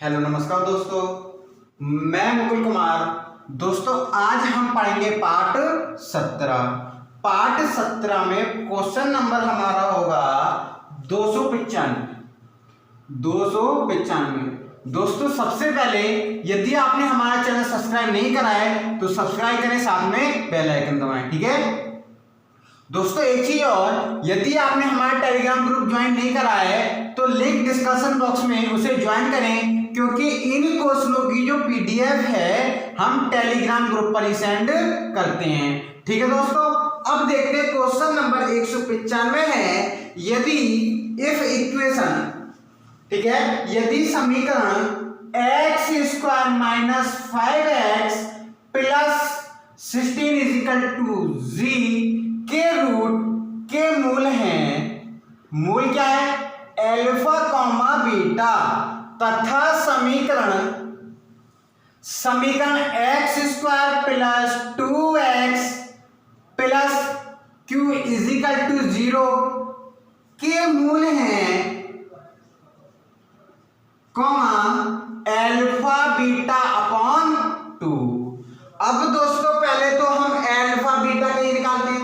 Hello नमस्कार दोस्तों, मैं मुकुल कुमार। दोस्तों आज हम पढ़ेंगे पाठ 17। पाठ 17 में क्वेश्चन नंबर हमारा होगा 295। दोस्तों सबसे पहले यदि आपने हमारा चैनल सब्सक्राइब नहीं करा है तो सब्सक्राइब करें, साथ में बेल आइकन दबाएं। ठीक है दोस्तों, एक चीज और, यदि आपने हमारा टेलीग्राम ग्रुप ज्वाइन नहीं करा है तो लिंक डिस्कशन बॉक्स में उसे ज्वाइन करें, क्योंकि इन क्वेश्चनों की जो पीडीएफ है हम टेलीग्राम ग्रुप पर ही सेंड करते हैं। ठीक है दोस्तों, अब देखते हैं क्वेश्चन नंबर 195 है, यदि इफ इक्वेशन, ठीक है, यदि समीकरण x square minus 5x plus 16 = g के रूट के मूल हैं, मूल क्या है, अल्फा कॉमा बीटा, तथा समीकरण x square plus 2x plus q = 0 के मूल हैं, कॉमा अल्फा बीटा अपॉन 2। अब दोस्तों पहले तो हम अल्फा बीटा का ही निकालते हैं,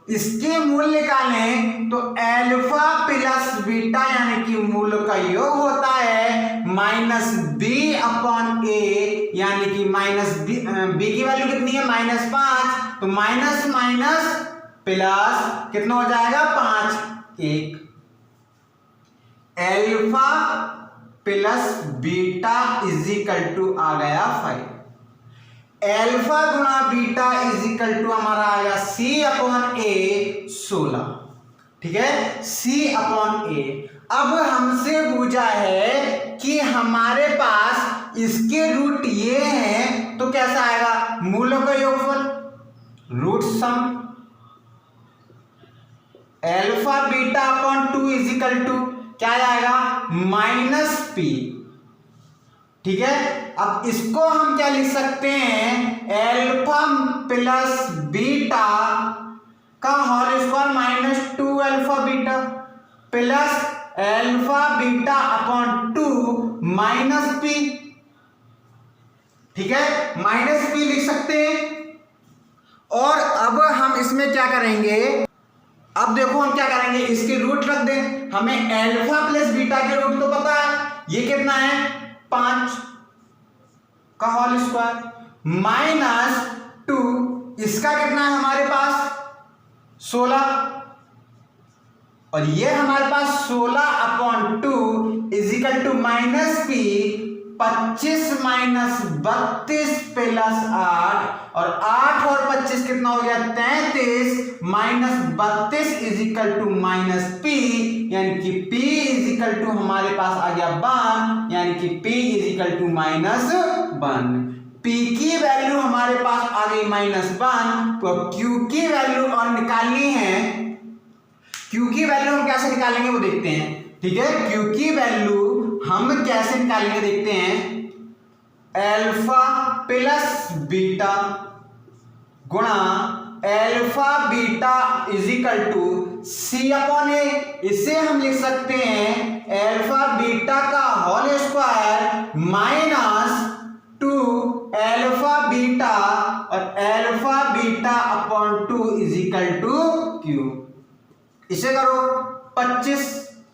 इसके मूल निकालें तो अल्फा प्लस बीटा यानी कि मूल का योग होता है माइनस बी अपॉन ए, यानी कि माइनस बी की वैल्यू कितनी है, -5, तो माइनस माइनस प्लस कितना हो जाएगा 5, 1। अल्फा प्लस बीटा = आ गया 5। अल्फा गुणा बीटा = हमारा आएगा C/A 16। ठीक है, C/A। अब हमसे पूछा है कि हमारे पास इसके रूट ये हैं, तो कैसा आएगा, मूलों का योगफल, रूट सम, अल्फा बीटा अपॉन 2 = क्या आएगा, -p। ठीक है, अब इसको हम क्या लिख सकते हैं, अल्फा प्लस बीटा का whole square -2 alpha beta plus alpha beta upon 2 -p। ठीक है, -p लिख सकते हैं। और अब हम इसमें क्या करेंगे, अब देखो हम क्या करेंगे, इसके रूट रख दें। हमें अल्फा प्लस बीटा के रूट तो पता है, ये कितना है, 5 का होल स्क्वायर -2, इसका कितना है हमारे पास 16, और ये हमारे पास 16/2 -p, 25 - 32 प्लस 8, और 8 और 25 कितना हो गया, 33, -32 = -p, यानी कि p = हमारे पास आ गया 1, यानी कि p = -1। p की वैल्यू हमारे पास आ गई -1, तो q की वैल्यू और निकालनी है। q की वैल्यू हम कैसे निकालेंगे वो देखते हैं। ठीक है, q की वैल्यू हम कैसे निकालेंगे देखते हैं, अल्फा प्लस बीटा गुणा अल्फा बीटा = C/A। इसे हम लिख सकते हैं अल्फा बीटा का होल स्क्वायर -2 अल्फा बीटा, और अल्फा बीटा अपॉन 2 = q। इसे करो, 25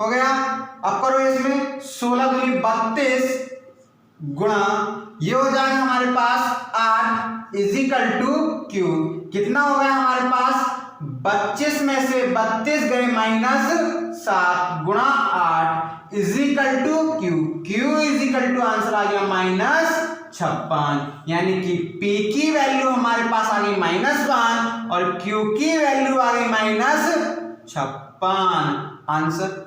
हो गया। अब करो इसमें 16 दूनी 32 गुणा, ये हो जाएगा हमारे पास 8 = q। कितना हो गया हमारे पास, 25 में से 32 गए -7 गुणा 8 = q। q आंसर आ गया -56, यानी कि p की वैल्यू हमारे पास आ गई -1 और q की वैल्यू आ गई -56, आंसर।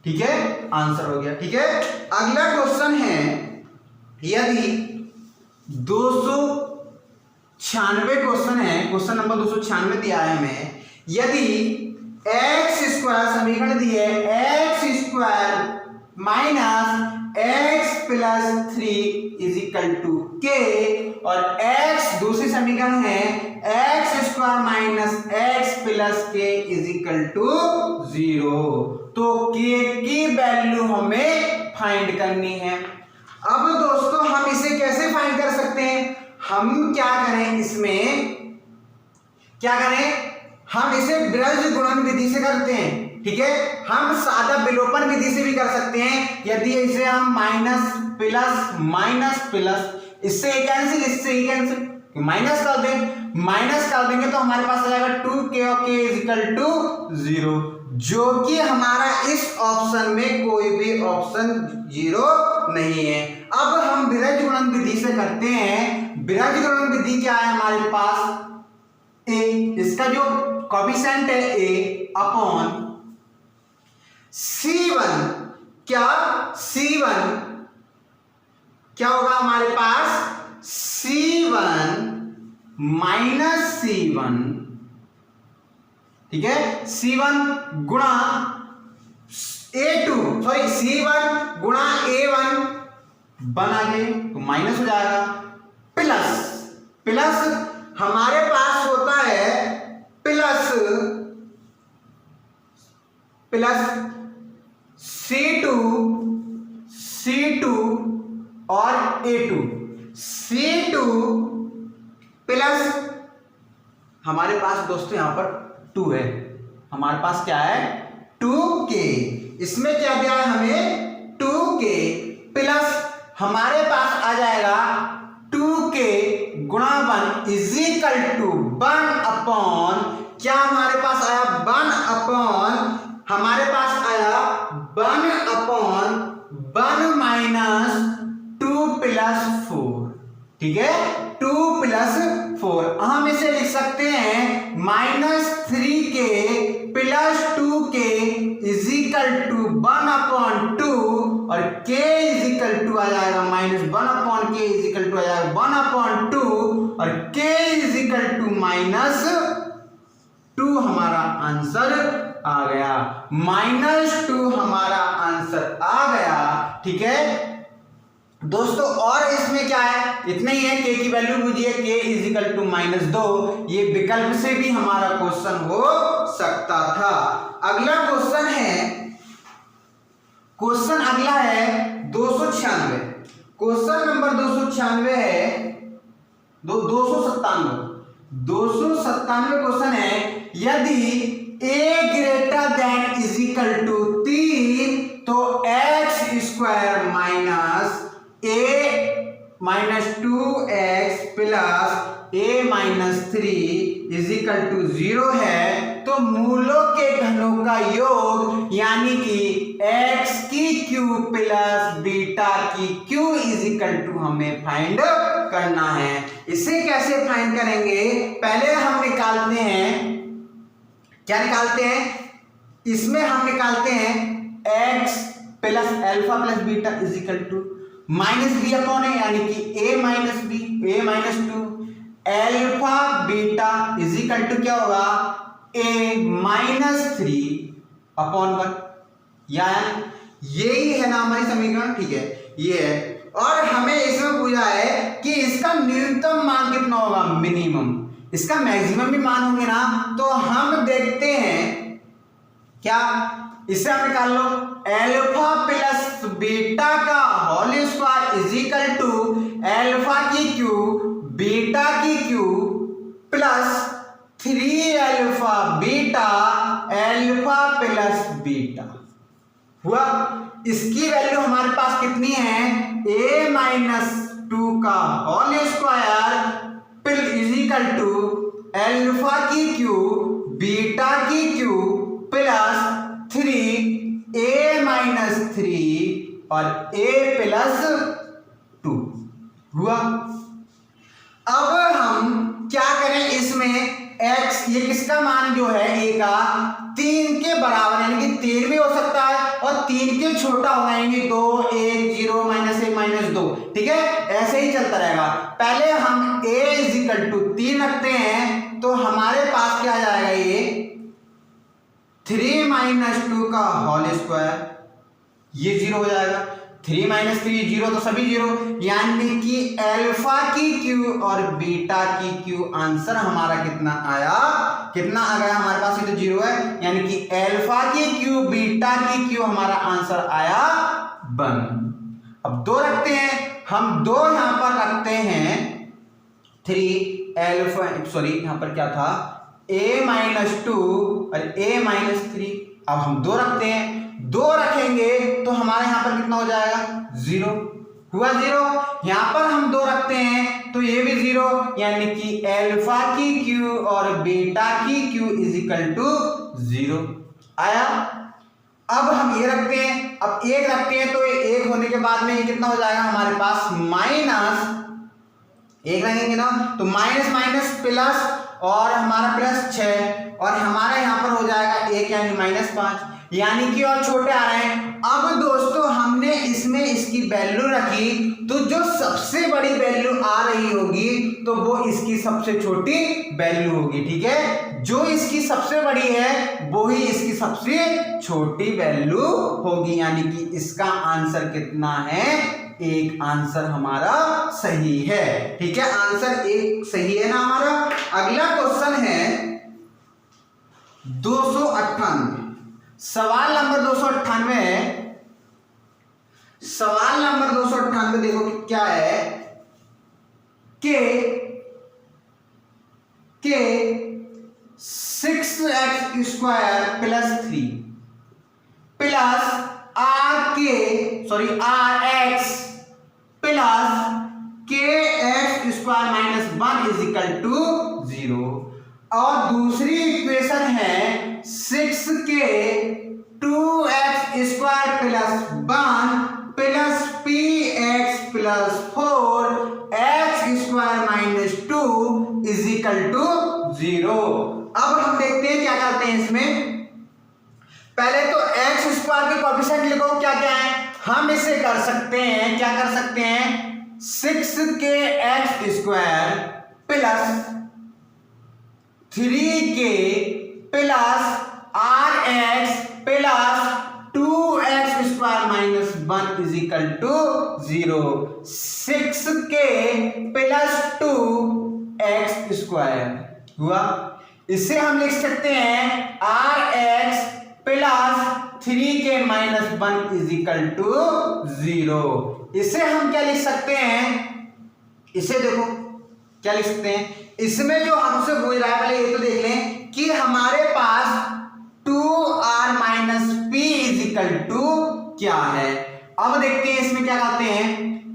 ठीक है, आंसर हो गया। ठीक है, अगला क्वेश्चन है, यदि 296 क्वेश्चन है, क्वेश्चन नंबर 296 दिया है हमें, यदि x स्क्वायर, समीकरण दिए x square minus x plus 3 = k, और x दूसरी समीकरण है x square minus x plus के इज इक्वल टू 0। तो के की वैल्यू हमें फाइंड करनी है। अब दोस्तों हम इसे कैसे फाइंड कर सकते हैं? हम क्या करें, इसमें क्या करें, हम इसे ब्रज गुणन विधि से करते हैं, ठीक है। हम सादा विलोपन विधि से भी कर सकते हैं। यदि इसे हम माइनस प्लस इससे ही कैंसिल, इससे ही कैंसिल, माइनस कर देंगे तो हमारे पास आ जाएगा 2k और k इज इक्वल टू 0, जो कि हमारा इस ऑप्शन में कोई भी ऑप्शन 0 नहीं है। अब हम ब्रज गुणन विधि से करते हैं। ब्रज गुणन विधि क्या है हमारे पास, a, इसका जो कोएफिशिएंट है a अपॉन C1, C1 क्या होगा हमारे पास, C1 माइनस C1, ठीक है, C1 गुणा C1 गुणा A1 बना के तो माइनस हो जाएगा, प्लस हमारे पास होता है प्लस C2 और A2, C2 प्लस हमारे पास दोस्तों यहां पर 2 है, हमारे पास क्या है 2k, इसमें क्या दिया है हमें 2k प्लस हमारे पास आ जाएगा 2k गुणा 1 इज इक्वल टू 1 अपॉन, क्या हमारे पास आया 1 अपॉन, हमारे पास आया 1 अपॉन 1 माइनस 2 प्लस 4, ठीक है, 2 प्लस 4। हम इसे लिख सकते हैं minus 3k plus 2k is equal to 1 upon 2 और k इज इक्वल टू आ जाएगा minus 1 upon k is equal to आ जाएगा 1 अपॉन 2 और k is equal to minus 2 हमारा आंसर आ गया, -2 हमारा आंसर आ गया, ठीक है दोस्तों। और इसमें क्या है, इतना ही है, k की वैल्यू पूछिए, k इज इक्वल टू -2, ये विकल्प से भी हमारा क्वेश्चन हो सकता था। अगला क्वेश्चन अगला है 296, क्वेश्चन नंबर 296 है 297 क्वेश्चन है, यदि a greater than is equal to 3 तो x square minus a minus 2x plus a minus 3 is equal to 0 है, तो मूलों के घनों का योग यानी कि x की क्यू प्लस बीटा की क्यू इज इक्वल टू हमें फाइंड करना है। इसे कैसे फाइंड करेंगे, पहले हम निकालते हैं, क्या निकालते हैं, इसमें हम निकालते हैं x plus alpha plus beta is equal to minus B upon है, यानी कि a minus B, a minus 2 alpha beta is equal to क्या होगा a माइनस 3 अपॉन 1, यानी यही है ना हमारी समीकरण, ठीक है, ये है। और हमें इसमें पूछा है कि इसका न्यूनतम मान कितना होगा, मिनिमम, इसका मैक्सिमम भी मान होंगे ना, तो हम देखते हैं क्या, इससे हम निकाल लो अल्फा प्लस बीटा का whole square is equal to alpha की क्यू बीटा की cube plus 3 alpha beta alpha plus beta हुआ। इसकी वैल्यू हमारे पास कितनी है, a माइनस 2 का whole square is equal to alpha की क्यू बीटा की क्यू प्लस 3a माइनस 3 और a प्लस 2 हुआ। अब हम क्या करें, इसमें x ये किसका मान जो है a का 3 के बराबर यानी कि 3 भी हो सकता है और 3 के छोटा होगा यानी 2 1 0 -1 -2, ठीक है, ऐसे ही चलता रहेगा। पहले हम a इज इक्वल टू 3 रखते हैं तो हमारे पास क्या आ जाएगा, ये 3 - 2 का होल स्क्वायर, ये 0 हो जाएगा, 3 माइनस 3 जीरो, तो सभी जीरो, यानी कि अल्फा की क्यू और बीटा की क्यू आंसर हमारा कितना आया, कितना आ गया हमारे पास, ये तो जीरो है, यानी कि अल्फा की क्यू बीटा की क्यू हमारा आंसर आया 1। अब 2 रखते हैं हम, 2 यहां पर रखते हैं 3 अल्फा, सॉरी यहां पर क्या था, a माइनस 2 और a माइनस 3। अब हम 2 रखते हैं, 2 रखेंगे तो हमारे यहां पर कितना हो जाएगा, 0 हुआ, 0। यहां पर हम 2 रखते हैं तो ये भी 0, यानी कि अल्फा की क्यू और बीटा की क्यू इज इक्वल टू 0 आया। अब हम ये रखते हैं, अब 1 रखते हैं तो ये 1 होने के बाद में ये कितना हो जाएगा हमारे पास, माइनस 1 रखेंगे ना तो माइनस माइनस प्लस, और हमारा प्लस 6, और हमारा यहां पर हो जाएगा 1 यानी -5, यानी कि और छोटे आ रहे हैं। अब दोस्तों हमने इसमें इसकी वैल्यू रखी, तो जो सबसे बड़ी वैल्यू आ रही होगी तो वो इसकी सबसे छोटी वैल्यू होगी, ठीक है। जो इसकी सबसे बड़ी है वो ही इसकी सबसे छोटी वैल्यू होगी, यानी कि इसका आंसर कितना है, 1 आंसर हमारा सही है, ठीक है। आंसर 1 सही है ना हमारा। अगला क्वेश्चन है 298, सवाल नंबर 298 है। सवाल नंबर 298 देखो कि क्या है, कि 6x² plus 3 plus rx plus kx² minus 1 is equal to 0, और दूसरी इक्वेशन है 6k 2x² plus 1 plus px plus 4 x² minus 2 is equal to 0। अब हम देखते हैं क्या करते हैं इसमें। पहले तो x² के कोएफिशिएंट लिखो, क्या क्या है, हम इसे कर सकते हैं, क्या कर सकते हैं, 6kx² plus 3k plus rx plus 2x² minus 1 is equal to 0। 6k plus 2x² हुआ। इसे हम लिख सकते हैं rx plus 3k minus 1 is equal to 0। इसे हम क्या लिख सकते हैं, इसे देखो क्या लिख सकते हैं, इसमें जो हमसे पूछ रहा है, पहले ये तो देख लें कि हमारे पास 2r minus p is equal to क्या है। अब देखते हैं इसमें क्या करते हैं,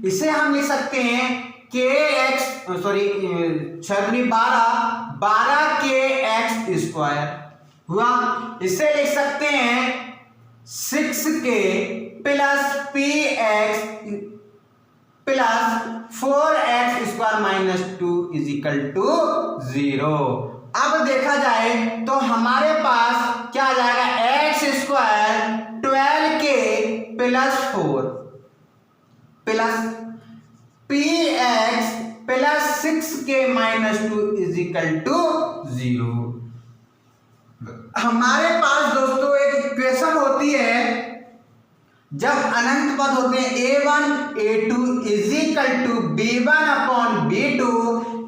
इसे हम लिख सकते हैं kx, सॉरी 12kx² हुआ। इसे लिख सकते हैं 6k plus px plus 4x² minus 2 is equal to 0। अब देखा जाए तो हमारे पास क्या आ जाएगा, x² 12k plus 4 plus px plus 6k minus 2 is equal to 0। हमारे पास दोस्तों एक इक्वेशन होती है, जब अनंत पद होते हैं a1 a2 is equal to b1 upon b2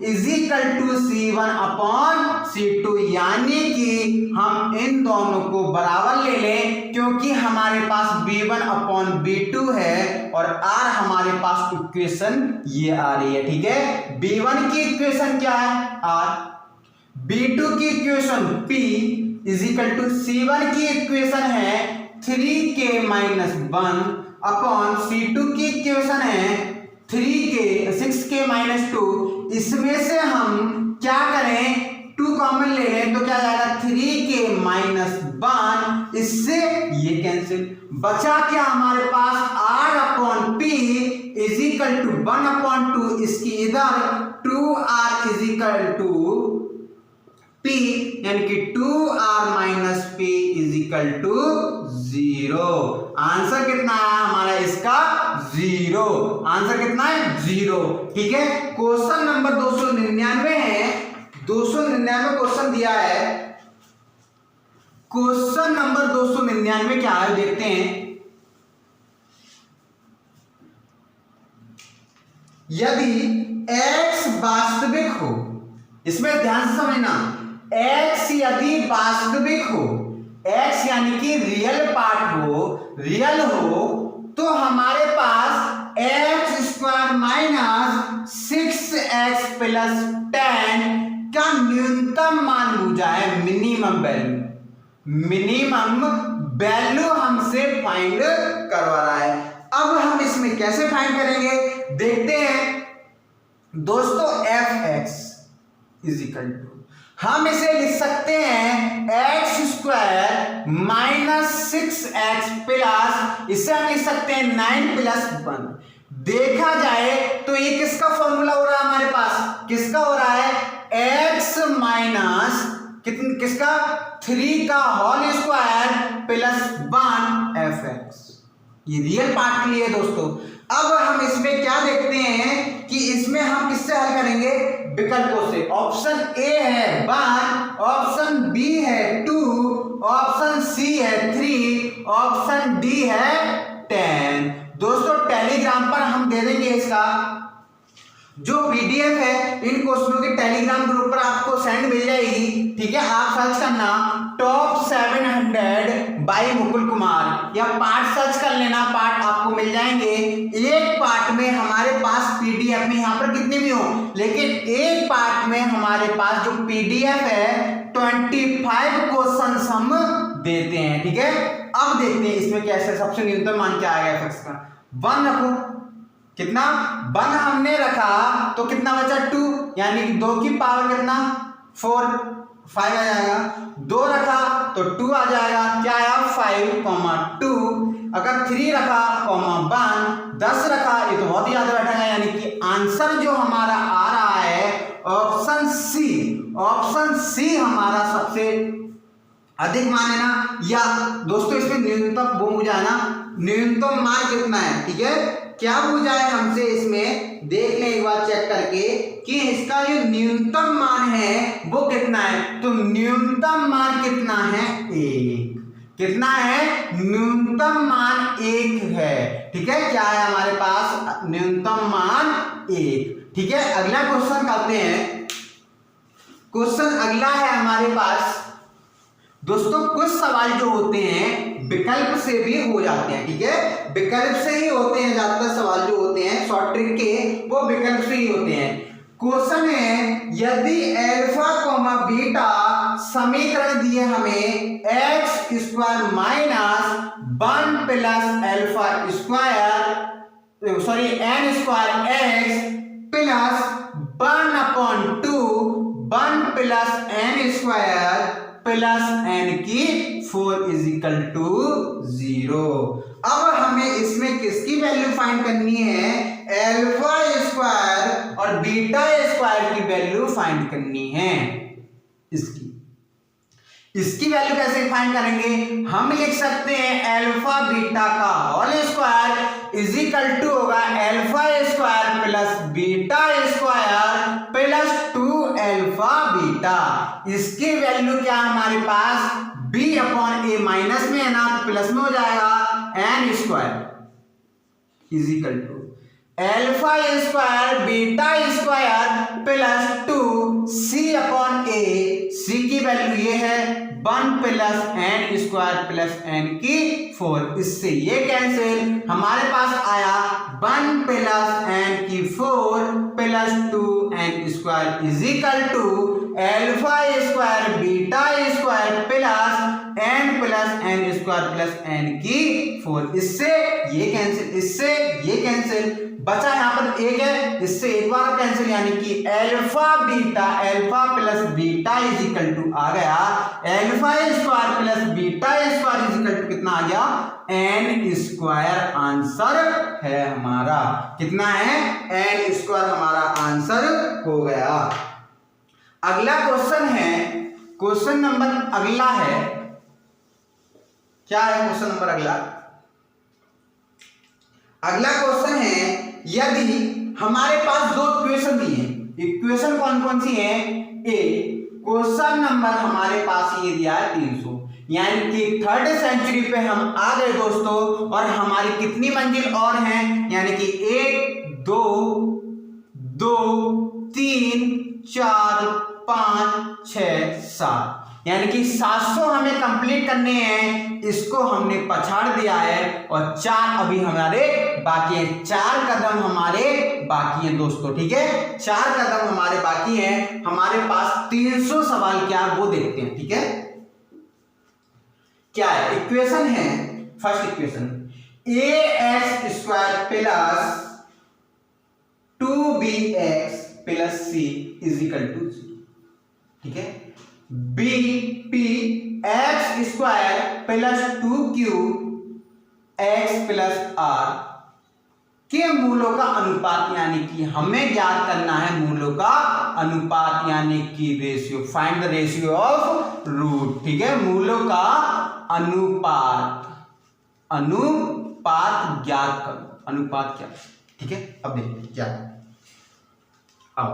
is equal to c1 upon c2, यानी कि हम इन दोनों को बराबर ले लें, क्योंकि हमारे पास b1 अपॉन b2 है और r हमारे पास इक्वेशन ये आ रही है, ठीक है। b1 की इक्वेशन क्या है, r, b2 की equation p is equal to c1 की इक्वेशन है 3k माइनस 1 अपॉन c2 की इक्वेशन है 6k माइनस 2। इसमें से हम क्या करें, 2 कॉमन ले लें तो क्या जाएगा 3k माइनस 1, इससे ये कैंसिल, बचा क्या हमारे पास r upon p is equal to 1 upon 2, इसकी इधर 2r is equal to p, यानी कि 2r minus p is equal to 0। Answer कितना है हमारा इसका, 0। आंसर कितना है, 0, ठीक है। क्वेश्चन नंबर 299 है, 299 क्वेश्चन दिया है। क्वेश्चन नंबर 299 क्या है देखते हैं। यदि x वास्तविक हो, इसमें ध्यान से समझना, x यदि वास्तविक हो, x यानी कि रियल पार्ट हो, रियल हो, तो हमारे पास x square minus 6x plus 10 का न्यूनतम मान पूछा है, मिनिमम वैल्यू, मिनिमम वैल्यू हमसे फाइंड करवा रहा है। अब हम इसमें कैसे फाइंड करेंगे देखते हैं दोस्तों। fx इज इक्वल टू, हम इसे लिख सकते हैं x square minus 6x plus, इसे हम लिख सकते हैं 9 प्लस 1। देखा जाए तो ये किसका फॉर्मूला हो रहा है हमारे पास, किसका हो रहा है, x माइनस किसका 3 का होल स्क्वायर प्लस 1 fx, ये रियल पार्ट के लिए है दोस्तों। अब हम इसमें क्या देखते हैं कि इसमें हम किससे हल करेंगे, विकल्पों से। ऑप्शन ए है 1, ऑप्शन बी है 2, ऑप्शन सी है 3, ऑप्शन डी है 10। दोस्तों टेलीग्राम पर हम दे देंगे इसका जो पीडीएफ है, इन क्वेश्चनों के टेलीग्राम ग्रुप पर आपको सेंड मिल जाएगी, ठीक है। आप सर्च करना टॉप 700 बाई मुकुल कुमार, या पार्ट सर्च कर लेना, पार्ट आपको मिल जाएंगे। एक पार्ट में हमारे पास पीडीएफ में, यहाँ पर कितने भी हो, लेकिन एक पार्ट में हमारे पास जो पीडीएफ है 25 क्वेश्चन हम देते हैं, ठीक है। अब देखते हैं इसमें कैसे, सबसे न्यूनतम मान क्या आएगा एफ का, 1 रखो, कितना 1 हमने रखा तो कितना बचा 2, यानी कि 2 की पावर कितना 4, 5 आ जाएगा। 2 रखा तो 2 आ जाएगा, क्या आया 5, 2। अगर 3 रखा 1, 10 रखा, ये तो बहुत ही ज्यादा बैठेगा, यानी कि आंसर जो हमारा आ रहा है ऑप्शन सी, ऑप्शन सी हमारा सबसे अधिक मान है ना। या दोस्तों इसमें न्यूनतम वो पूछा है ना, न्यूनतम मान कितना है, ठीक है, क्या पूछा है हमसे, इसमें देख लें एक बार चेक करके कि इसका जो न्यूनतम मान है वो कितना है। तो न्यूनतम मान कितना है, 1। कितना है, न्यूनतम मान 1 है, ठीक है। क्या है हमारे पास, न्यूनतम मान 1, ठीक है। अगला क्वेश्चन करते हैं। क्वेश्चन अगला है हमारे पास दोस्तों, कुछ सवाल जो होते हैं विकल्प से भी हो जाते हैं, ठीक है, विकल्प से ही होते हैं, ज्यादातर सवाल जो होते हैं शॉर्ट ट्रिक के वो विकल्प से ही होते हैं। क्वेश्चन है, यदि अल्फा बीटा समीकरण दिए हमें x square minus 1 plus alpha square, sorry N square x plus 1/2 1 plus N square plus N की 4 इज इक्वल टू 0। अब हमें इसमें किसकी वैल्यू फाइंड करनी है, अल्फा स्क्वायर और बीटा स्क्वायर की वैल्यू फाइंड करनी है। इसकी वैल्यू कैसे फाइंड करेंगे, हम लिख सकते हैं अल्फा बीटा का whole square is equal to होगा alpha square plus beta square plus 2 alpha beta. इसकी वैल्यू क्या है हमारे पास, b/a माइनस में है ना, प्लस में हो जाएगा N square is equal to alpha square beta square plus 2 c/a। c की वैल्यू ये है 1 plus N square plus N की 4। इससे ये कैंसिल, हमारे पास आया 1 प्लस एन की 4 plus 2 N square is equal to alpha square beta square plus N square plus N की 4। इससे ये कैंसिल, इससे ये कैंसिल, बचा यहाँ पर एक है, इससे एक बार कैंसिल, यानी कि alpha plus beta is equal to आ गया alpha square plus beta square is equal to कितना आ गया, एन स्क्वायर आंसर है हमारा। कितना है, एन स्क्वायर हमारा आंसर हो गया। अगला क्वेश्चन है, क्वेश्चन नंबर अगला है, क्या है क्वेश्चन नंबर अगला, अगला क्वेश्चन है, यदि हमारे पास 2 इक्वेशन दी है, इक्वेशन कौन कौन सी है, ए क्वेश्चन नंबर हमारे पास ये दिया है 300, यानी कि 3rd सेंचुरी पे हम आ गए दोस्तों। और हमारी कितनी मंजिल और हैं, यानी कि 1 2 2 3 4 5 6 7, यानी कि 700 हमें कंप्लीट करने हैं, इसको हमने पछाड़ दिया है और 4 अभी हमारे बाकी हैं, 4 कदम हमारे बाकी हैं दोस्तों, ठीक है, 4 कदम हमारे बाकी हैं। हमारे पास 300 सवाल क्या है वो देखते हैं, ठीक है। क्या है इक्वेशन है, first equation ax² plus 2bx plus c is equal to 0, ठीक है। bp x² plus 2q x plus r के मूलों का अनुपात, यानी कि हमें ज्ञात करना है मूलों का अनुपात, यानी कि ratio, find the ratio of root, ठीक है। मूलों का अनुपात, अनुपात ज्ञात करो, अनुपात क्या, ठीक है। अब देखिए क्या, अब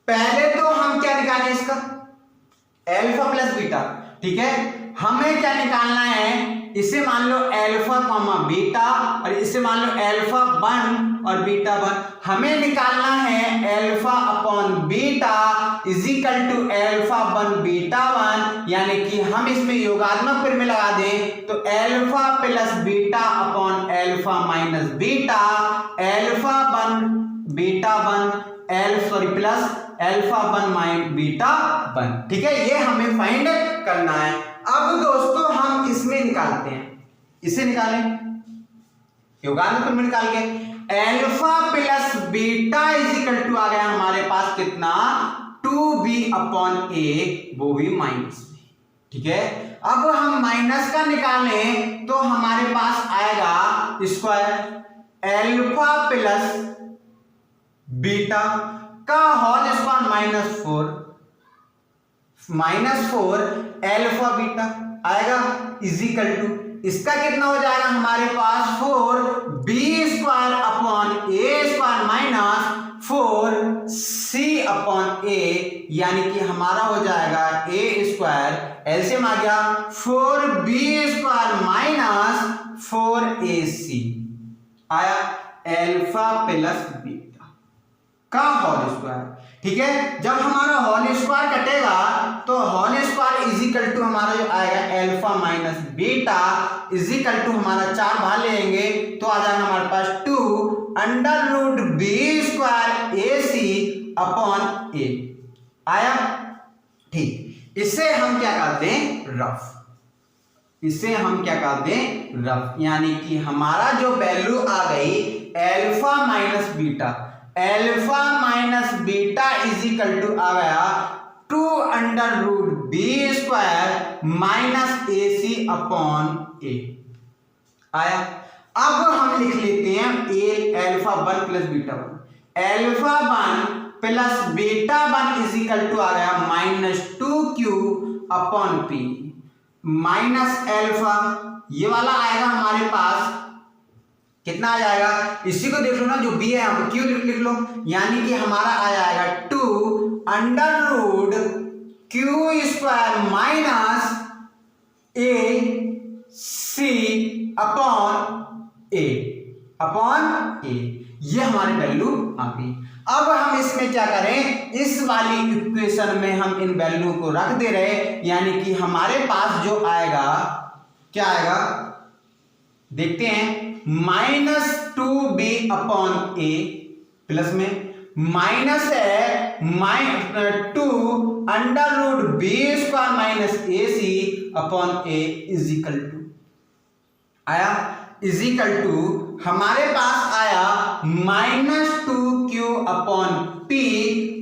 पहले तो हम क्या निकालें इसका अल्फा प्लस बीटा, ठीक है। हमें क्या निकालना है, इसे मान लो अल्फा कॉमा बीटा और इसे मान लो अल्फा 1 और बीटा 1। हमें निकालना है alpha upon beta is equal to alpha 1 beta 1, यानी कि हम इसमें योगात्मक में लगा दें तो alpha plus beta upon alpha minus beta, alpha 1 beta 1 plus alpha 1 minus beta 1, ठीक है। ये हमें फाइंड करना है। अब दोस्तों हम इसमें निकालते हैं, इसे निकालें योगात्मक में निकाल के alpha plus beta is equal to आ गया हमारे पास कितना 2b अपॉन a, वो भी माइनस, ठीक है। अब हम माइनस का निकालें तो हमारे पास आएगा स्क्वायर अल्फा प्लस बीटा का होल स्क्वायर -4 अल्फा बीटा आएगा इज इक्वल टू, इसका कितना हो जाएगा हमारे पास 4b² upon a² minus 4c upon a, यानी कि हमारा हो जाएगा a² एलसीएम आ गया 4b² माइनस 4ac आया अल्फा प्लस बीटा का होल स्क्वायर, ठीक है। जब हमारा होल स्क्वायर कटेगा तो whole square is equal to हमारा जो आएगा alpha minus beta is equal to हमारा 4 बाहर लेंगे तो आ जाएगा हमारे पास 2√b² ac अपॉन a आया, ठीक। इसे हम क्या करते हैं रफ, इसे हम क्या करते हैं रफ, यानी कि हमारा जो वैल्यू आ गई alpha minus beta, alpha minus beta is equal to आ गया 2√b² minus ac upon a आया। अब हम लिख लेते हैं अल्फा 1 प्लस बीटा 1, अल्फा 1 प्लस बीटा 1 इज इक्वल टू आ गया -2q upon p minus alpha, ये वाला आएगा हमारे पास कितना आ जाएगा, इसी को देख लो ना, जो b है यहाँ पर q लिख लो, यानी कि हमारा आ जाएगा 2√q² minus ac upon a, ये हमारी वैल्यू आ गई। अब हम इसमें क्या करें, इस वाली इक्वेशन में हम इन वैल्यू को रख दे रहे, यानी कि हमारे पास जो आएगा क्या आएगा देखते हैं -2b अपॉन a प्लस में माइनस है 2√b² minus ac upon a is equal to आया, इज इक्वल टू हमारे पास आया -2q upon p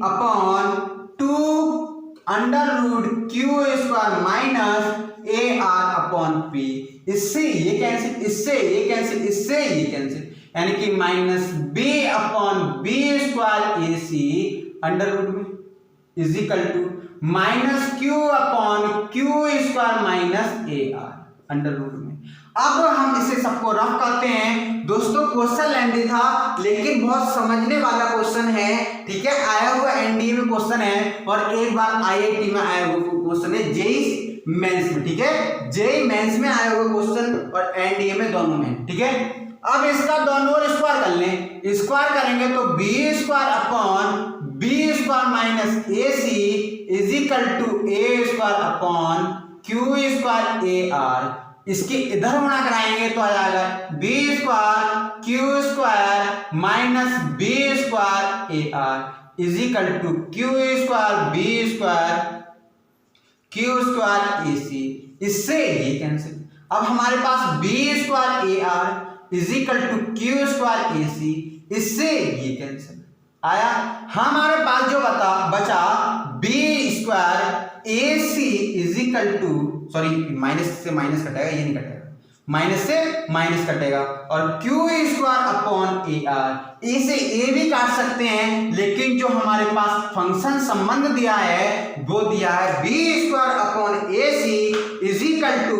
upon 2√q² minus ar upon p, इससे ये कैंसिल, इससे ये कैंसिल, इससे ये कैंसिल, यानी कि -b upon b² ac under root में is equal to -q upon q² minus ar under root में। अब हम इसे सबको रफ करते हैं दोस्तों। क्वेश्चन लेंदी था लेकिन बहुत समझने वाला क्वेश्चन है, ठीक है। आया हुआ एनडीए में क्वेश्चन है और एक बार आईआईटी में आया हुआ क्वेश्चन है, जेईई मेंस में, ठीक है। जेईई मेंस में आया हुआ क्वेश्चन और एनडीए में दोनों में, ठीक है। अब इसका दोनों ओर स्क्वायर कर लें स्क्वायर करेंगे तो B square upon B square minus A C is equal to A square upon Q square A R. इसके इधर गुणा कराएंगे तो आ जाएगा B square Q square minus B square A R is equal to Q square B square Q square A C. इससे ये cancel. अब हमारे पास B square A R is equal to Q square A C, इससे ये cancel आया। हमारे पास जो बचा B square A C is equal to, sorry minus से माइनस कटेगा, ये नहीं कटेगा, माइनस से माइनस कटेगा, और Q square upon A R. A से ए भी काट सकते हैं, लेकिन जो हमारे पास फंक्शन संबंध दिया है वो दिया है B square upon A C is equal to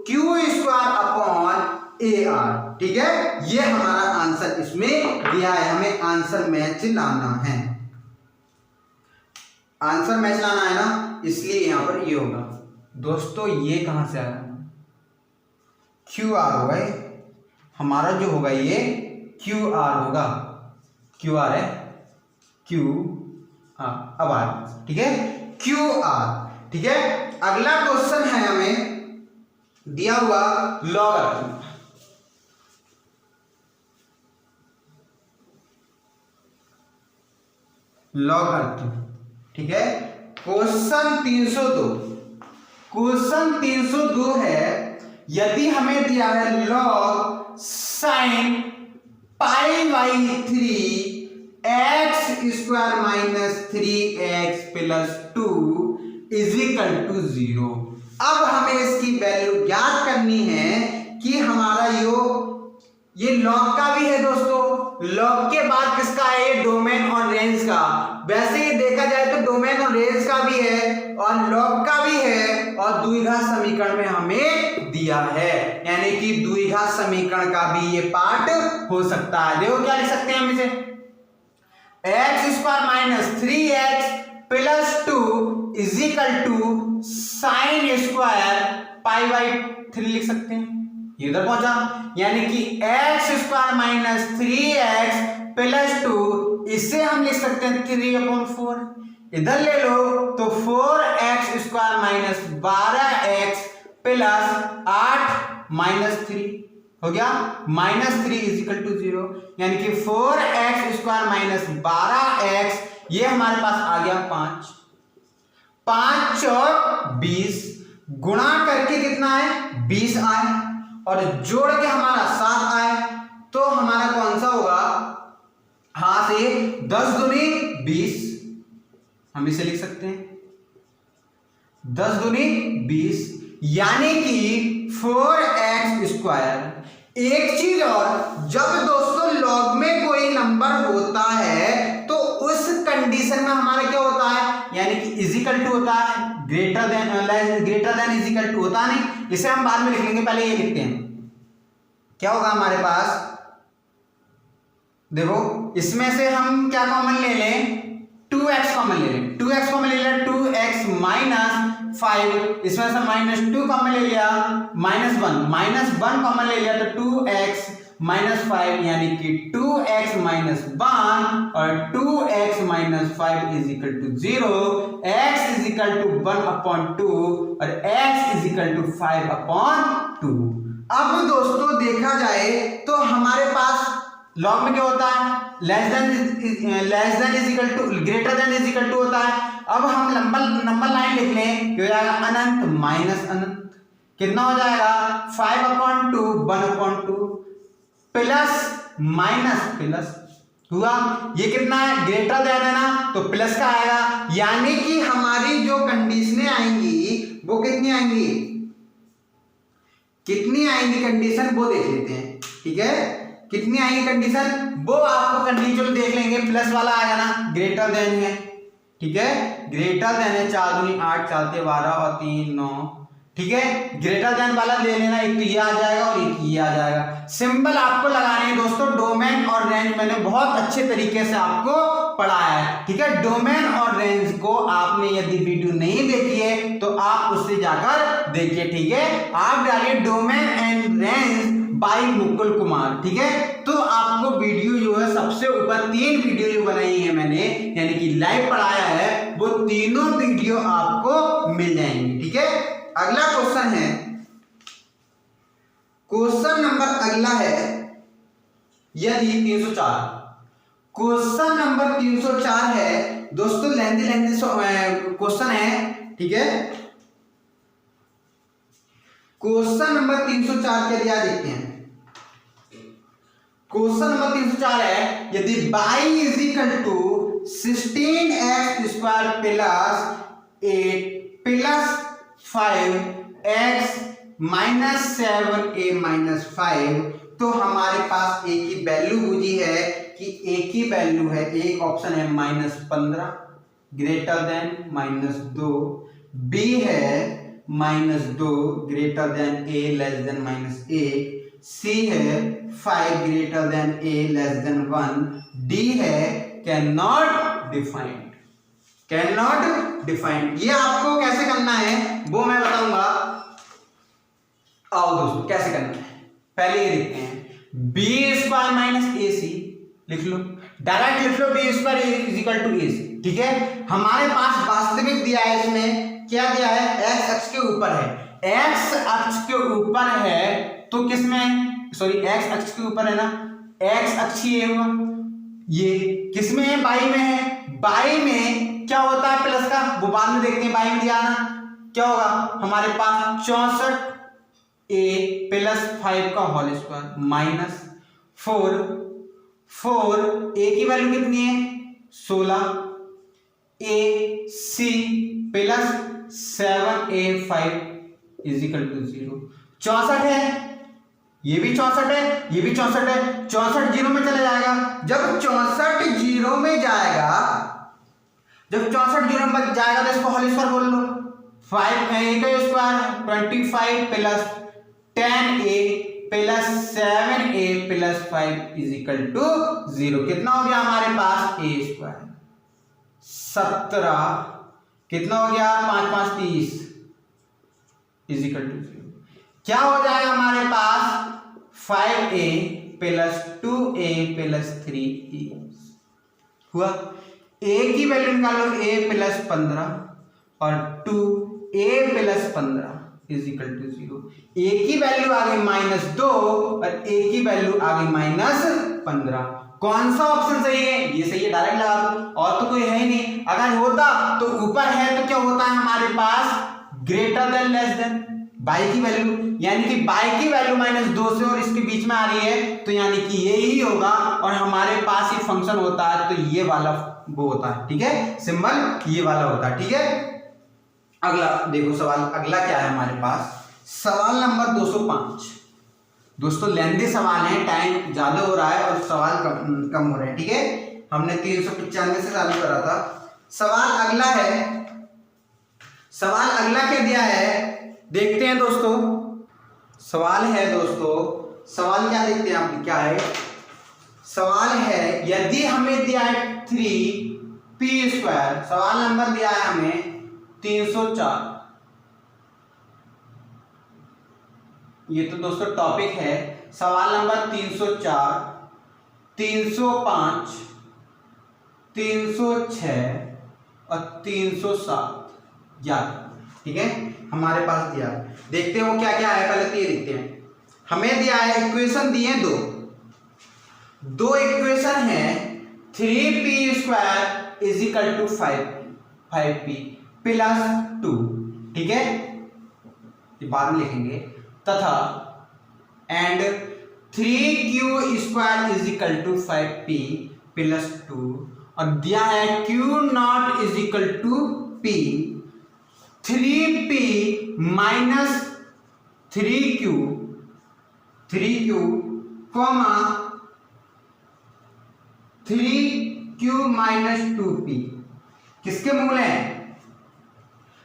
Q square upon A R. ठीक है, ये हमारा आंसर इसमें दिया है। हमें आंसर मैच लाना है, आंसर मैच लाना है ना, इसलिए यहां पर ये होगा। दोस्तों ये कहां से आया, क्यू आर होगा ये हमारा, जो होगा ये क्यू आर होगा, क्यू आर है, क्यू आर। अब आया, ठीक है, क्यू आर। ठीक है, अगला क्वेश्चन है हमें दिया हुआ लॉगरिथम। लॉगरिथम, ठीक है, क्वेश्चन 302, क्वेश्चन 302 है, यदि हमें दिया है log sine pi by 3 x square minus 3x plus 2 is equal to 0। अब हमें इसकी वैल्यू ज्ञात करनी है कि हमारा ये लॉग का भी है दोस्तों, लॉग के बाद किसका है, ये डोमेन और रेंज का। वैसे ही देखा जाए तो डोमेन और रेंज का भी है और लॉग का भी है, और द्विघात समीकरण में हमें दिया है, यानी कि द्विघात समीकरण का भी ये पार्ट हो सकता है। देखो क्या लिख सकते हैं हम इसे, x square minus 3x plus 2 is equal to sine square pi by 3 लिख सकते हैं। ये उधर पहुंचा, यानी कि x square minus 3x plus 2, इससे हम लिख सकते हैं 3/4। इधर ले लो तो 4x square minus 12x plus 8 minus 3 हो गया, माइनस 3 इज इक्वल टू 0, यानी कि 4x स्क्वायर माइनस 12x, ये हमारे पास आ गया 5, 5 और 20, गुणा करके कितना है 20 आए, और जोड़ के हमारा 7 आए, तो हमारा कौन सा होगा, हां से 10 दूनी 20, हम इसे लिख सकते हैं 10 दूनी 20, यानी कि 4x स्क्वायर। एक चीज और, जब दोस्तों लॉग में कोई नंबर होता है तो उस कंडीशन में हमारा क्या होता है, यानी कि इजिकल टू होता है, ग्रेटर देन इजिकल टू होता नहीं। इसे हम बाद में लिख लेंगे, पहले ये लिखते हैं। क्या होगा हमारे पास, देखो इसमें से हम क्या कॉमन ले लें, 2x कॉमन ले लें, 2x कॉमन ले लिया, 2x माइनस 5, इसमें से -2 कॉमन ले लिया, -1 कॉमन ले लिया, तो 2x माइनस 5, यानी कि 2x माइनस 1 और 2x minus 5 is equal to 0, x is equal to 1/2 और x इज इक्वल टू 5/2। अब दोस्तों देखा जाए तो हमारे पास लॉग में क्या होता है, less than is equal to, greater than is equal to होता है। अब हम नंबर लाइन लिख लें, क्या हो जाएगा, अनंत माइनस अनंत, कितना हो जाएगा 5/2 1/2 प्लस माइनस प्लस हुआ, ये कितना है, ग्रेटर देन है ना, तो प्लस का आएगा, यानी कि हमारी जो कंडीशनें आएंगी वो कितनी आएंगी, कितनी आएंगी कंडीशन वो देख लेते हैं। ठीक है, कितनी आएगी कंडीशन, वो आपको कंडीशन देख लेंगे, प्लस वाला आएगा ना, ग्रेटर देन है। ठीक है, ग्रेटर देन है, 4 दूनी 8, 4 से 12 और 3 9, ठीक है, ग्रेटर देन वाला ले लेना, एक तो ये आ जाएगा और एक ये आ जाएगा। सिंबल आपको लगाने हैं दोस्तों, डोमेन और रेंज मैंने बहुत अच्छे तरीके से आपको पढ़ाया है। ठीक है, डोमेन और रेंज को आपने यदि वीडियो नहीं देखी है तो आप उससे जाकर देखिए। ठीक है, आप डालिए domain and range by Mukul Kumar. ठीक है, तो आपको वीडियो जो है सबसे ऊपर 3 वीडियो जो बनाई है मैंने, यानी कि लाइव पढ़ाया है, वो तीनों वीडियो आपको मिल जाएंगी। ठीक है, अगला क्वेश्चन है, क्वेश्चन नंबर अगला है यदि 304, क्वेश्चन नंबर 304 है दोस्तों, लेंथी क्वेश्चन है। ठीक है, क्वेश्चन नंबर 304 क्या दिया देखते हैं। क्वेश्चन नंबर 304 है, यदि y is equal to 16x square plus 8 plus 5x minus 7a minus 5, तो हमारे पास a की वैल्यू बुझी है कि a की वैल्यू है, एक ऑप्शन है -15 ग्रेटर देन -2, b है -2 greater than a less than -1, c है 5 greater than a less than 1, d है can not defined. Can not defined ये आपको कैसे करना है वो मैं बताऊंगा। आओ दोस्तों कैसे करना है, पहले ये देखते हैं। B square minus A C लिख लो, डायरेक्ट लिख लो, B square is equal to A C. ठीक है, हमारे पास वास्तविक दिया है, इसमें क्या दिया है, एक्स अक्ष के ऊपर है, एक्स अक्ष के ऊपर है तो किसमें, सॉरी एक्स अक्ष के ऊपर है ना, एक्स अक्ष ये हुआ, ये किसमें है, बाई में है। बाई में क्या होता है प्लस का, वो बाद में देखते हैं, बाई में दिया ना, क्या होगा हमारे पास 64 a प्लस 5 का होल स्क्वायर माइनस 4 a की वैल्यू कितनी है 16, a c plus 7a 5 is equal to 0। 64 है, ये भी 64 है, ये भी 64 है, 64 जीरो में चला जाएगा। जब 64 जीरो में जाएगा, जब 64 जीरो में जाएगा तो इसको होल स्क्वायर बोल लो, 5a का square 25 plus 10a plus 7a plus 5 is equal to 0। कितना हो गया हमारे पास a स्क्वायर 17, कितना हो गया 5 5 30 इज इक्वल टू 0। क्या हो जाएगा हमारे पास 5a plus 2a plus 3a हुआ। a की वैल्यू निकालो, a प्लस 15 और 2a plus 15 is equal to 0। a की वैल्यू आ गई -2 और a की वैल्यू आ गई -15। कौन सा ऑप्शन सही है, ये सही है, डायरेक्ट लगा दो, और तो कोई है ही नहीं। अगर होता तो ऊपर है तो क्या होता है हमारे पास ग्रेटर देन लेस देन, बाई की वैल्यू, यानी कि बाई की वैल्यू -2 से और इसके बीच में आ रही है तो यानी कि ये ही होगा, और हमारे पास ये फंक्शन होता है तो ये वाला वो होता है। ठीक है, सिंबल ये वाला होता है। ठीक है, अगला देखो सवाल, अगला क्या है हमारे पास, सवाल नंबर 205। दोस्तों लेंथी सवाल है, टाइम ज्यादा हो रहा है और सवाल कम हो रहे हैं। ठीक है, हमने 395 से चालू करा था। सवाल अगला है, सवाल अगला क्या दिया है देखते हैं दोस्तों। सवाल है दोस्तों, सवाल क्या देखते हैं आप, क्या है सवाल है, यदि हमें दिया है 3p स्क्वायर, सवाल नंबर दिया है हमें 304। ये तो दोस्तों टॉपिक है, सवाल नंबर 304, 305, 306 और 307 याद। ठीक है, हमारे पास दिया, देखते हैं वो क्या क्या है, पहले तो ये देखते हैं। हमें दिया है, इक्वेशन दिए दो इक्वेशन है, 3p square is equal to 5p plus 2। ठीक है, ये बाद में लिखेंगे, तथा and 3q square is equal to 5p plus 2, और दिया है q not is equal to p, 3p minus 3q comma 3q minus 2p। किसके मूल हैं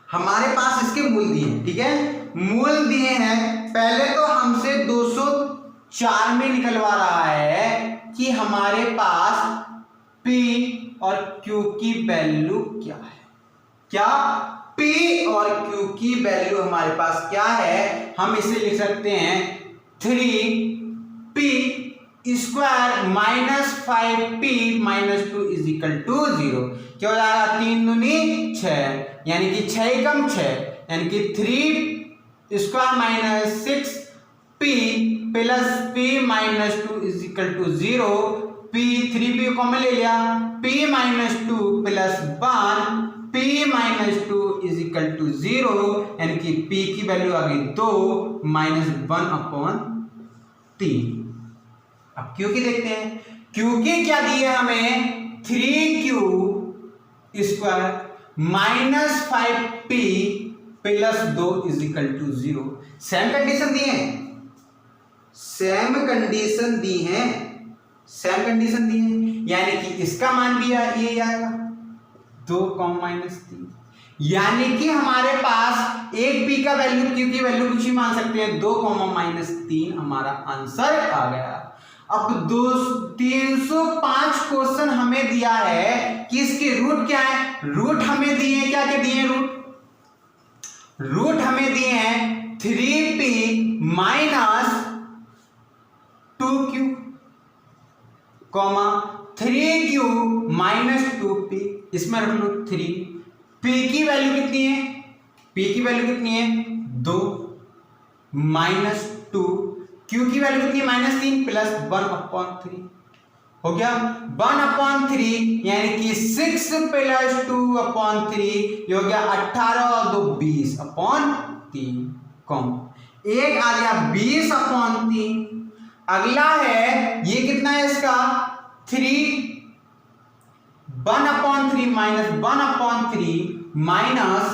हमारे पास, इसके मूल दिए हैं। ठीक है, मूल दिए हैं, पहले तो हमसे 204 में निकलवा रहा है कि हमारे पास p और q की वैल्यू क्या है, क्या p और q की वैल्यू हमारे पास क्या है, हम इसे लिख सकते हैं 3 P square minus 5p minus 2 is equal to 0। क्या हो जाएगा, 3 दूनी 6 यानी कि 6 एकम 6 यानी कि 3 square minus 6p plus p minus 2 is equal to 0। p 3p common ले लिया, p minus 2 plus 1 p minus 2 is equal to 0 यानी कि p की वैल्यू आ गई 2 माइनस 1/3। अब क्यू की देखते हैं, क्यू की क्या दी है हमें, 3q square minus 5p plus 2 is equal to 0। Same condition दी है, सेम कंडीशन दी है, सेम कंडीशन दी है यानी कि इसका मान भी ये आएगा 2 माइनस 3 यानी कि हमारे पास एक p का वैल्यू q की वैल्यू कुछ ही मान सकते हैं 2 माइनस 3 हमारा आंसर आ गया। अब 305 क्वेश्चन हमें दिया है कि इसके रूट क्या है, रूट हमें दिए हैं, क्या क्या दिए हैं, रूट हमें दिए हैं 3p minus 2q comma 3q minus 2p, इसमें रख लो 3। p की वैल्यू कितनी है, p की वैल्यू कितनी है 2 माइनस 2, q की वैल्यू कितनी है माइनस 3 प्लस 1/3 हो गया 1/3 यानी कि 6 प्लस 2/3 ये हो गया 18 और 2 20/3 कॉम एक आ गया 20/3। अगला है ये कितना है इसका 3 1/3 माइनस 1/3 माइनस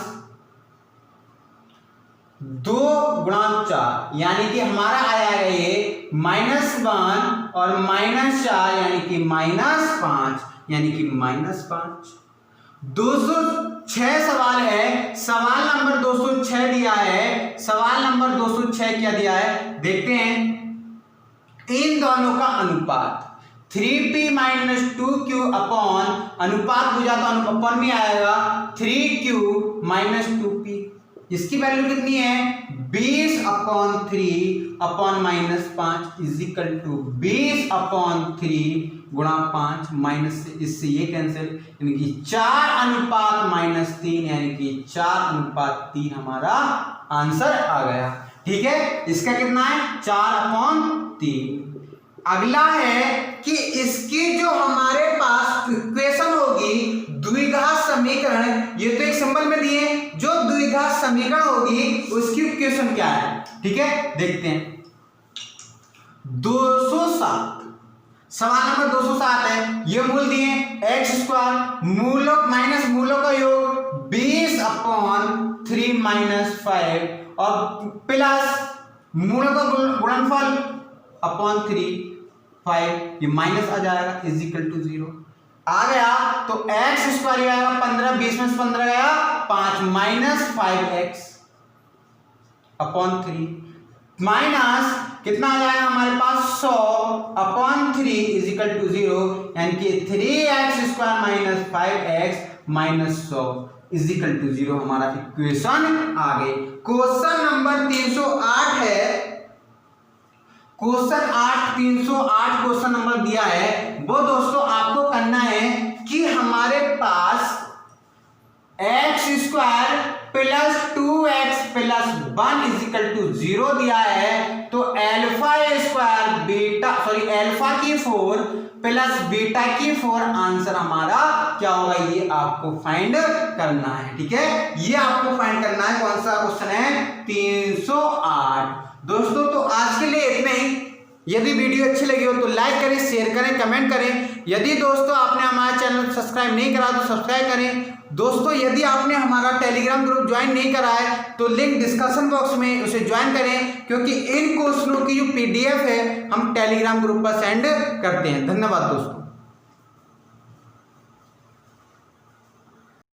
2 गुणा 4 यानी कि हमारा आया है ये -1 और -4 यानी कि -5 यानी कि -5। 206 सवाल है, सवाल नंबर 206 दिया है, सवाल नंबर 206 क्या दिया है देखते हैं। इन दोनों का अनुपात 3p माइनस 2q अपॉन अनुपात हो जाता है अपॉन में आएगा 3q माइनस 2p, इसकी वैल्यू कितनी है 20/3 अपॉन -5 इज इक्वल टू 20/3 गुणा 5 माइनस से इससे ये कैंसिल यानी कि 4:-3 यानी कि 4:3 हमारा आंसर आ गया। ठीक है, इसका कितना है 4/3। अगला है कि इसकी जो हमारे पास इक्वेशन होगी द्विघात समीकरण, ये तो एक सिंबल में दिए, जो द्विघात समीकरण होगी उसकी इक्वेशन क्या है, ठीक है देखते हैं। 207 सवाल नंबर 207 है, ये मूल दिए x² मूलों माइनस मूलों का योग 20/3 माइनस 5 और प्लस मूलों का गुणनफल अपॉन 3 5 ये माइनस आ जाएगा इज इक्वल टू 0 आ गया तो x² आएगा 15 20 में 15 गया 5 माइनस 5x अपॉन 3 माइनस कितना आ जाएगा हमारे पास 100/3 इज इक्वल टू 0 यानी कि 3x² minus 5x minus 100 is equal to 0 हमारा इक्वेशन आ गई। क्वेश्चन नंबर 308 है, क्वेश्चन 308 क्वेश्चन नंबर दिया है, वो दोस्तों आपको करना है कि हमारे पास x² plus 2x plus 1 is equal to 0 दिया है, तो अल्फा की 4 प्लस बीटा की 4 आंसर हमारा क्या होगा ये आपको फाइंड करना है। ठीक है, ये आपको फाइंड करना है। कौन सा क्वेश्चन है 308। दोस्तों तो आज के लिए इतना ही। यदि वीडियो अच्छी लगी हो तो लाइक करें, शेयर करें, कमेंट करें। यदि दोस्तों आपने हमारा चैनल सब्सक्राइब नहीं करा तो सब्सक्राइब करें। दोस्तों यदि आपने हमारा टेलीग्राम ग्रुप ज्वाइन नहीं करा है तो लिंक डिस्कशन बॉक्स में उसे ज्वाइन करें, क्योंकि इन क्वेश्चनों की जो PDF है हम टेलीग्राम ग्रुप पर सेंड करते हैं। धन्यवाद दोस्तों।